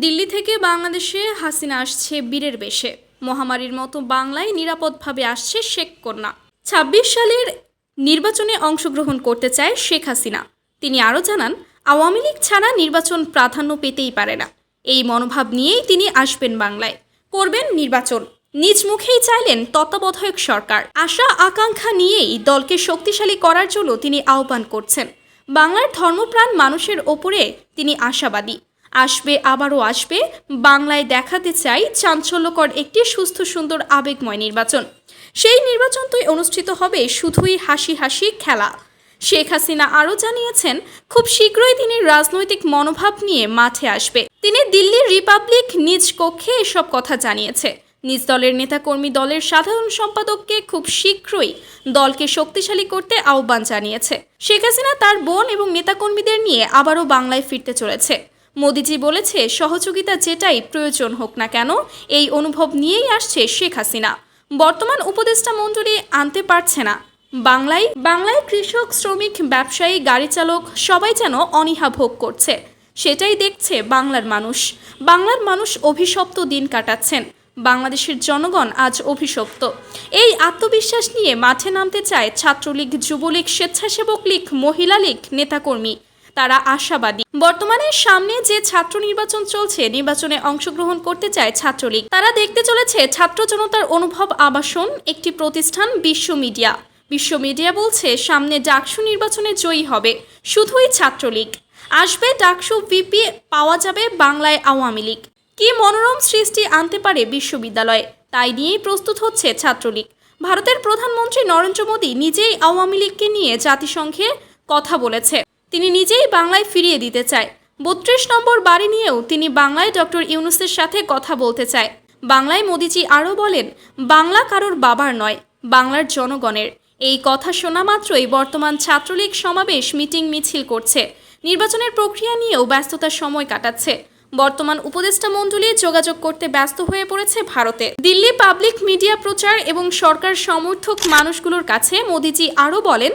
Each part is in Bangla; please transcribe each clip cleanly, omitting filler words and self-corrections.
দিল্লি থেকে বাংলাদেশে হাসিনা আসছে বীরের বেশে। মহামারীর মতো বাংলায় নিরাপদভাবে আসছে শেখ কন্যা। ২৬ সালের নির্বাচনে অংশগ্রহণ করতে চায় শেখ হাসিনা। তিনি আরও জানান, আওয়ামী লীগ ছাড়া নির্বাচন প্রাধান্য পেতেই পারে না। এই মনোভাব নিয়েই তিনি আসবেন বাংলায়, করবেন নির্বাচন। নিজ মুখেই চাইলেন তত্ত্বাবধায়ক সরকার। আশা আকাঙ্ক্ষা নিয়েই দলকে শক্তিশালী করার জন্য তিনি আহ্বান করছেন। বাংলার ধর্মপ্রাণ মানুষের ওপরে তিনি আশাবাদী। আসবে, আবারও আসবে। বাংলায় দেখাতে চাই চাঞ্চল্যকর একটি সুস্থ সুন্দর আবেগময় নির্বাচন। সেই নির্বাচনটাই অনুষ্ঠিত হবে শুধুই হাসি হাসি খেলা। শেখ হাসিনা আরও জানিয়েছেন, খুব শীঘ্রই তিনি রাজনৈতিক মনোভাব নিয়ে মাঠে আসবে। তিনি দিল্লির রিপাবলিক নিজ কক্ষে এসব কথা জানিয়েছে। নিজ দলের নেতাকর্মী দলের সাধারণ সম্পাদককে খুব শীঘ্রই দলকে শক্তিশালী করতে আহ্বান জানিয়েছে। শেখ হাসিনা তার বোন এবং নেতাকর্মীদের নিয়ে আবারও বাংলায় ফিরতে চলেছে। মোদিজি বলেছে, সহযোগিতা যেটাই প্রয়োজন হোক না কেন, এই অনুভব নিয়েই আসছে শেখ হাসিনা। বর্তমান উপদেষ্টা মণ্ডলী আনতে পারছে না। বাংলায় কৃষক, শ্রমিক, ব্যবসায়ী, গাড়ি চালক সবাই যেন অনীহা ভোগ করছে। সেটাই দেখছে বাংলার মানুষ। বাংলার মানুষ অভিশপ্ত দিন কাটাচ্ছেন। বাংলাদেশের জনগণ আজ অভিশপ্ত। এই আত্মবিশ্বাস নিয়ে মাঠে নামতে চায় ছাত্রলীগ, যুবলীগ, স্বেচ্ছাসেবক লীগ, মহিলা লীগ নেতাকর্মী। তারা আশাবাদী। বর্তমানে সামনে যে ছাত্র নির্বাচন চলছে, নির্বাচনে অংশগ্রহণ করতে চায় ছাত্রলীগ। তারা দেখতে চলেছে ছাত্র জনতার অনুভব আবাসন একটি প্রতিষ্ঠান বিশ্ব মিডিয়া বলছে, সামনে ডাকসু নির্বাচনে জয়ী হবে শুধুই ছাত্রলীগ। আসবে ডাকসু ভিপি, পাওয়া যাবে বাংলায় আওয়ামী লীগ। কি মনোরম সৃষ্টি আনতে পারে বিশ্ববিদ্যালয়ে, তাই নিয়েই প্রস্তুত হচ্ছে ছাত্রলীগ। ভারতের প্রধানমন্ত্রী নরেন্দ্র মোদী নিজেই আওয়ামী লীগকে নিয়ে জাতিসংঘে কথা বলেছে। তিনি নিজেই বাংলায় ফিরিয়ে দিতে চায়। ৩২ নম্বর বাড়ি নিয়েও তিনি বাংলায় ডক্টর ইউনূসের সাথে কথা বলতে চায়। বাংলায় মোদিজি আরও বলেন, বাংলা কারোর বাবার নয়, বাংলার জনগণের। এই কথা শোনা মাত্রই বর্তমান ছাত্রলীগ সমাবেশ, মিটিং, মিছিল করছে। নির্বাচনের প্রক্রিয়া নিয়েও ব্যস্ততার সময় কাটাচ্ছে। বর্তমান উপদেষ্টা মণ্ডলী যোগাযোগ করতে ব্যস্ত হয়ে পড়েছে ভারতে। দিল্লি পাবলিক মিডিয়া প্রচার এবং সরকার সমর্থক মানুষগুলোর কাছে মোদিজি আরও বলেন,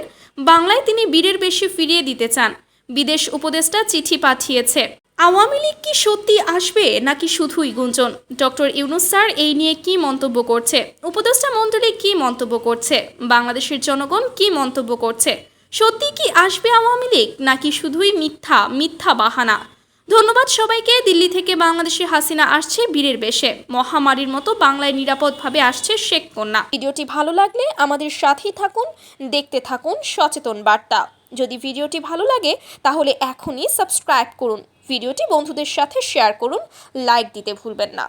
বাংলায় তিনি বীরের বেশে ফিরিয়ে দিতে চান। বিদেশ উপদেষ্টা চিঠি পাঠিয়েছে। আওয়ামী লীগ কি সত্যি আসবে নাকি শুধুই গুঞ্জন? ডক্টর ইউনূস স্যার এই নিয়ে কি মন্তব্য করছে? উপদেষ্টা মণ্ডলী কি মন্তব্য করছে? বাংলাদেশের জনগণ কি মন্তব্য করছে? সত্যি কি আসবে আওয়ামী লীগ নাকি শুধুই মিথ্যা বাহানা? ধন্যবাদ সবাইকে। দিল্লি থেকে বাংলাদেশে হাসিনা আসছে বীরের বেশে। মহামারীর মতো বাংলায় নিরাপদভাবে আসছে শেখ কন্যা। ভিডিওটি ভালো লাগলে আমাদের সাথেই থাকুন, দেখতে থাকুন সচেতন বার্তা। যদি ভিডিওটি ভালো লাগে তাহলে এখনই সাবস্ক্রাইব করুন, ভিডিওটি বন্ধুদের সাথে শেয়ার করুন, লাইক দিতে ভুলবেন না।